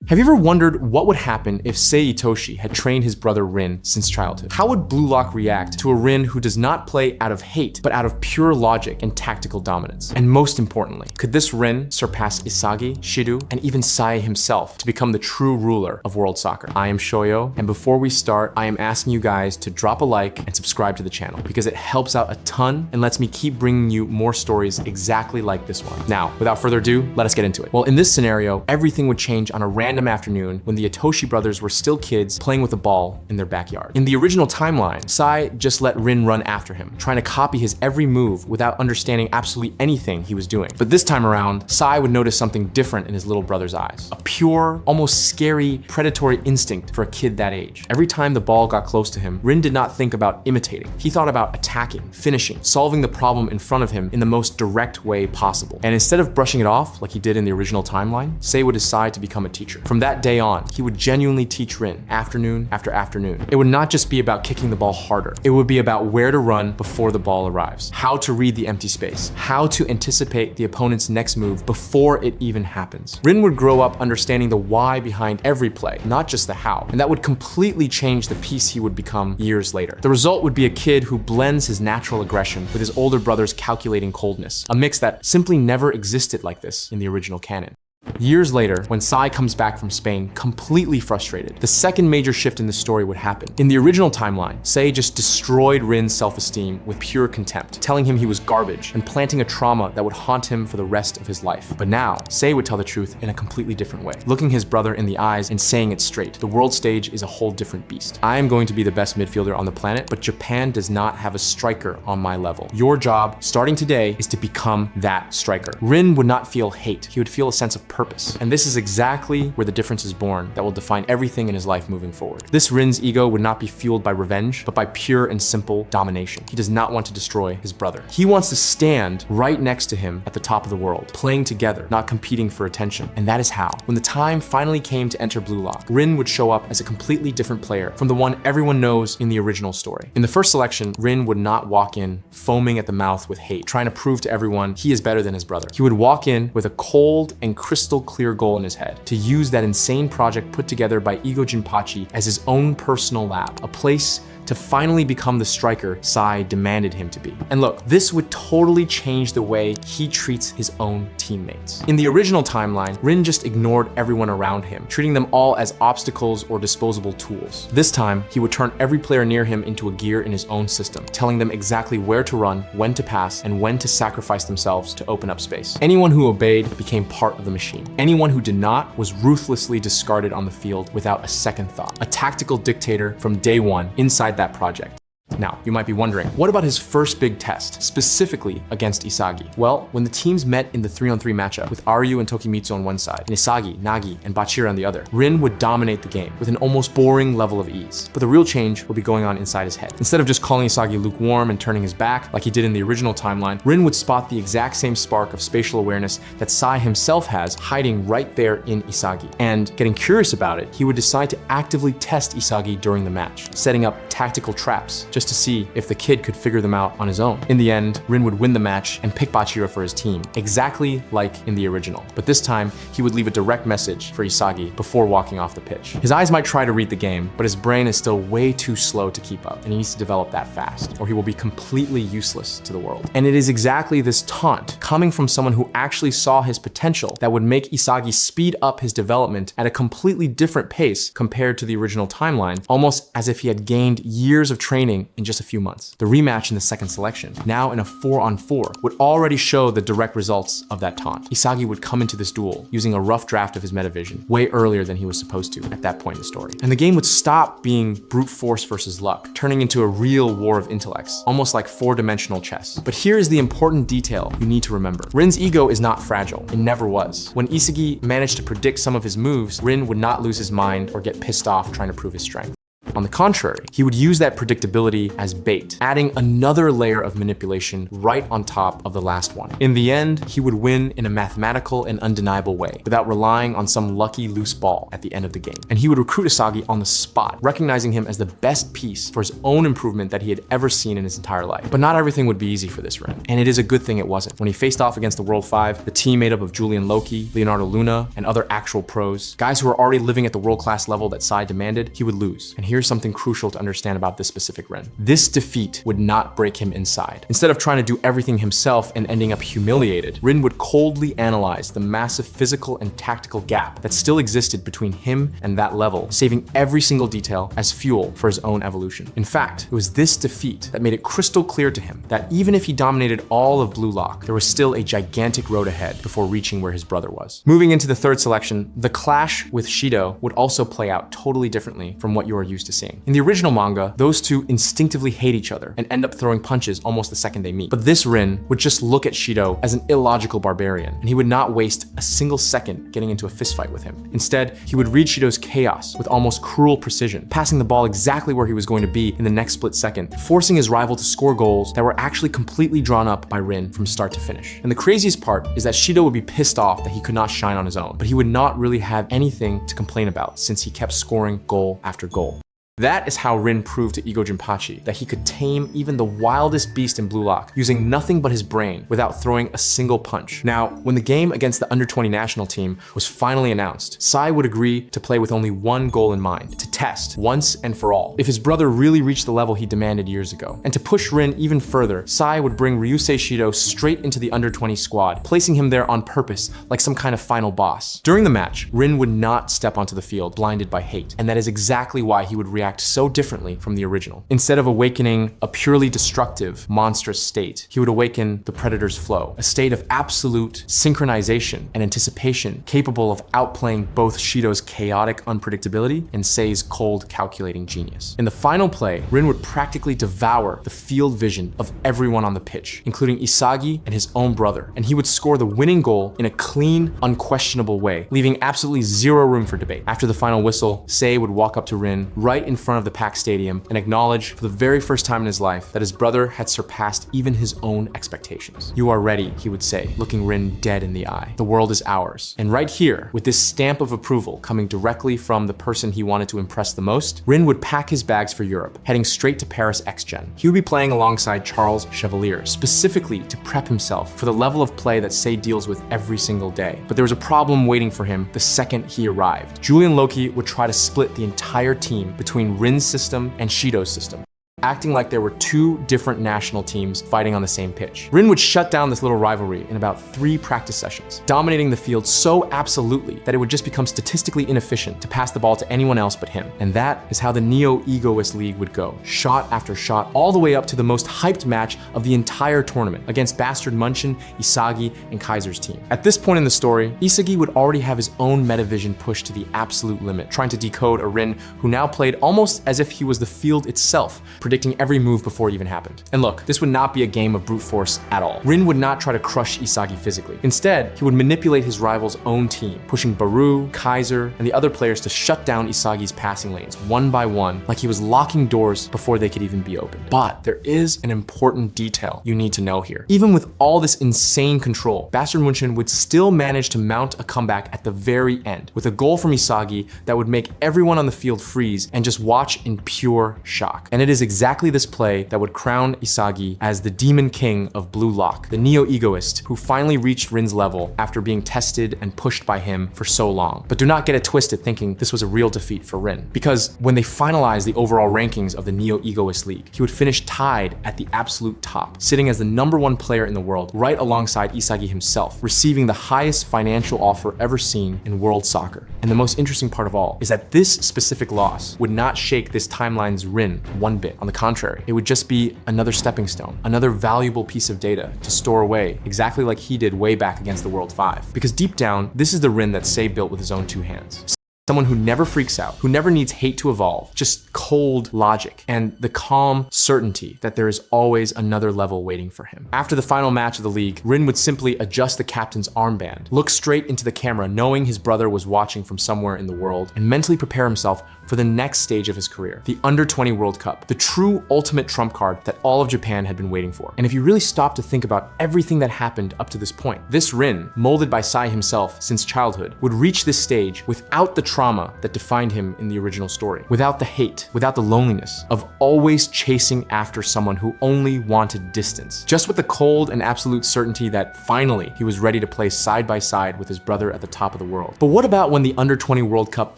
Have you ever wondered what would happen if Sae Itoshi had trained his brother Rin since childhood? How would Blue Lock react to a Rin who does not play out of hate, but out of pure logic and tactical dominance? And most importantly, could this Rin surpass Isagi, Shido, and even Sae himself to become the true ruler of world soccer? I am Shoyo, and before we start, I am asking you guys to drop a like and subscribe to the channel because it helps out a ton and lets me keep bringing you more stories exactly like this one. Now, without further ado, let us get into it. Well, in this scenario, everything would change on a random afternoon when the Itoshi brothers were still kids playing with a ball in their backyard. In the original timeline, Sae just let Rin run after him, trying to copy his every move without understanding absolutely anything he was doing. But this time around, Sae would notice something different in his little brother's eyes. A pure, almost scary, predatory instinct for a kid that age. Every time the ball got close to him, Rin did not think about imitating. He thought about attacking, finishing, solving the problem in front of him in the most direct way possible. And instead of brushing it off like he did in the original timeline, Sae would decide to become a teacher. From that day on, he would genuinely teach Rin afternoon after afternoon. It would not just be about kicking the ball harder. It would be about where to run before the ball arrives, how to read the empty space, how to anticipate the opponent's next move before it even happens. Rin would grow up understanding the why behind every play, not just the how, and that would completely change the piece he would become years later. The result would be a kid who blends his natural aggression with his older brother's calculating coldness, a mix that simply never existed like this in the original canon. Years later, when Sae comes back from Spain completely frustrated, the second major shift in the story would happen. In the original timeline, Sae just destroyed Rin's self-esteem with pure contempt, telling him he was garbage and planting a trauma that would haunt him for the rest of his life. But now, Sae would tell the truth in a completely different way, looking his brother in the eyes and saying it straight. The world stage is a whole different beast. I am going to be the best midfielder on the planet, but Japan does not have a striker on my level. Your job, starting today, is to become that striker. Rin would not feel hate. He would feel a sense of purpose. And this is exactly where the difference is born that will define everything in his life moving forward. This Rin's ego would not be fueled by revenge, but by pure and simple domination. He does not want to destroy his brother. He wants to stand right next to him at the top of the world, playing together, not competing for attention. And that is how, when the time finally came to enter Blue Lock, Rin would show up as a completely different player from the one everyone knows in the original story. In the first selection, Rin would not walk in foaming at the mouth with hate, trying to prove to everyone he is better than his brother. He would walk in with a cold and crystal clear goal in his head: to use that insane project put together by Igo Jinpachi as his own personal lab, a place to finally become the striker Sae demanded him to be. And look, this would totally change the way he treats his own teammates. In the original timeline, Rin just ignored everyone around him, treating them all as obstacles or disposable tools. This time, he would turn every player near him into a gear in his own system, telling them exactly where to run, when to pass, and when to sacrifice themselves to open up space. Anyone who obeyed became part of the machine. Anyone who did not was ruthlessly discarded on the field without a second thought. A tactical dictator from day one inside that project. Now, you might be wondering, what about his first big test, specifically against Isagi? Well, when the teams met in the 3-on-3 matchup with Aryu and Tokimitsu on one side, and Isagi, Nagi, and Bachira on the other, Rin would dominate the game with an almost boring level of ease. But the real change would be going on inside his head. Instead of just calling Isagi lukewarm and turning his back like he did in the original timeline, Rin would spot the exact same spark of spatial awareness that Sae himself has hiding right there in Isagi. And getting curious about it, he would decide to actively test Isagi during the match, setting up tactical traps just to see if the kid could figure them out on his own. In the end, Rin would win the match and pick Bachira for his team, exactly like in the original. But this time, he would leave a direct message for Isagi before walking off the pitch. His eyes might try to read the game, but his brain is still way too slow to keep up, and he needs to develop that fast, or he will be completely useless to the world. And it is exactly this taunt, coming from someone who actually saw his potential, that would make Isagi speed up his development at a completely different pace compared to the original timeline, almost as if he had gained years of training in just a few months. The rematch in the second selection, now in a 4-on-4, would already show the direct results of that taunt. Isagi would come into this duel using a rough draft of his metavision, way earlier than he was supposed to at that point in the story. And the game would stop being brute force versus luck, turning into a real war of intellects, almost like 4-dimensional chess. But here is the important detail you need to remember. Rin's ego is not fragile. It never was. When Isagi managed to predict some of his moves, Rin would not lose his mind or get pissed off trying to prove his strength. On the contrary, he would use that predictability as bait, adding another layer of manipulation right on top of the last one. In the end, he would win in a mathematical and undeniable way, without relying on some lucky loose ball at the end of the game. And he would recruit Isagi on the spot, recognizing him as the best piece for his own improvement that he had ever seen in his entire life. But not everything would be easy for this Rin, and it is a good thing it wasn't. When he faced off against the World 5, the team made up of Julian Loki, Leonardo Luna, and other actual pros, guys who were already living at the world-class level that Sae demanded, he would lose. And here's something crucial to understand about this specific Rin. This defeat would not break him inside. Instead of trying to do everything himself and ending up humiliated, Rin would coldly analyze the massive physical and tactical gap that still existed between him and that level, saving every single detail as fuel for his own evolution. In fact, it was this defeat that made it crystal clear to him that even if he dominated all of Blue Lock, there was still a gigantic road ahead before reaching where his brother was. Moving into the third selection, the clash with Shido would also play out totally differently from what you are used to seeing. In the original manga, those two instinctively hate each other and end up throwing punches almost the second they meet. But this Rin would just look at Shido as an illogical barbarian, and he would not waste a single second getting into a fistfight with him. Instead, he would read Shido's chaos with almost cruel precision, passing the ball exactly where he was going to be in the next split second, forcing his rival to score goals that were actually completely drawn up by Rin from start to finish. And the craziest part is that Shido would be pissed off that he could not shine on his own, but he would not really have anything to complain about since he kept scoring goal after goal. That is how Rin proved to Igo Jinpachi that he could tame even the wildest beast in Blue Lock using nothing but his brain without throwing a single punch. Now, when the game against the under-20 national team was finally announced, Sae would agree to play with only one goal in mind, to test once and for all if his brother really reached the level he demanded years ago. And to push Rin even further, Sae would bring Ryusei Shido straight into the under-20 squad, placing him there on purpose like some kind of final boss. During the match, Rin would not step onto the field blinded by hate, and that is exactly why he would react so differently from the original. Instead of awakening a purely destructive, monstrous state, he would awaken the Predator's flow, a state of absolute synchronization and anticipation capable of outplaying both Shido's chaotic unpredictability and Sae's cold, calculating genius. In the final play, Rin would practically devour the field vision of everyone on the pitch, including Isagi and his own brother, and he would score the winning goal in a clean, unquestionable way, leaving absolutely zero room for debate. After the final whistle, Sae would walk up to Rin right in front of the packed stadium and acknowledge for the very first time in his life that his brother had surpassed even his own expectations. "You are ready," he would say, looking Rin dead in the eye. "The world is ours." And right here, with this stamp of approval coming directly from the person he wanted to impress the most, Rin would pack his bags for Europe, heading straight to Paris X-Gen. He would be playing alongside Charles Chevalier, specifically to prep himself for the level of play that Sae deals with every single day. But there was a problem waiting for him the second he arrived. Julian Loki would try to split the entire team between Rin's system and Shido's system, acting like there were two different national teams fighting on the same pitch. Rin would shut down this little rivalry in about 3 practice sessions, dominating the field so absolutely that it would just become statistically inefficient to pass the ball to anyone else but him. And that is how the Neoegoist League would go, shot after shot, all the way up to the most hyped match of the entire tournament against Bastard Munchen, Isagi, and Kaiser's team. At this point in the story, Isagi would already have his own metavision pushed to the absolute limit, trying to decode a Rin who now played almost as if he was the field itself, predicting every move before it even happened. And look, this would not be a game of brute force at all. Rin would not try to crush Isagi physically. Instead, he would manipulate his rival's own team, pushing Baru, Kaiser, and the other players to shut down Isagi's passing lanes one by one, like he was locking doors before they could even be opened. But there is an important detail you need to know here. Even with all this insane control, Bastard Munchen would still manage to mount a comeback at the very end, with a goal from Isagi that would make everyone on the field freeze and just watch in pure shock. And it is exactly this play that would crown Isagi as the Demon King of Blue Lock, the Neo-Egoist who finally reached Rin's level after being tested and pushed by him for so long. But do not get it twisted thinking this was a real defeat for Rin, because when they finalized the overall rankings of the Neoegoist League, he would finish tied at the absolute top, sitting as the #1 player in the world, right alongside Isagi himself, receiving the highest financial offer ever seen in world soccer. And the most interesting part of all is that this specific loss would not shake this timeline's Rin one bit. On the contrary, it would just be another stepping stone, another valuable piece of data to store away, exactly like he did way back against the World 5. Because deep down, this is the Rin that Sae built with his own 2 hands. Someone who never freaks out, who never needs hate to evolve, just cold logic and the calm certainty that there is always another level waiting for him. After the final match of the league, Rin would simply adjust the captain's armband, look straight into the camera knowing his brother was watching from somewhere in the world, and mentally prepare himself for the next stage of his career, the Under-20 World Cup, the true ultimate trump card that all of Japan had been waiting for. And if you really stop to think about everything that happened up to this point, this Rin, molded by Sae himself since childhood, would reach this stage without the trauma that defined him in the original story, without the hate, without the loneliness of always chasing after someone who only wanted distance, just with the cold and absolute certainty that finally he was ready to play side by side with his brother at the top of the world. But what about when the Under-20 World Cup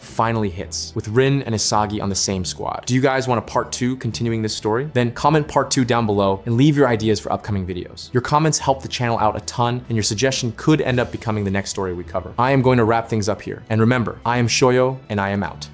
finally hits, with Rin and Isagi on the same squad? Do you guys want a part 2 continuing this story? Then comment part 2 down below and leave your ideas for upcoming videos. Your comments help the channel out a ton, and your suggestion could end up becoming the next story we cover. I am going to wrap things up here. And remember, I am Shoyo, and I am out.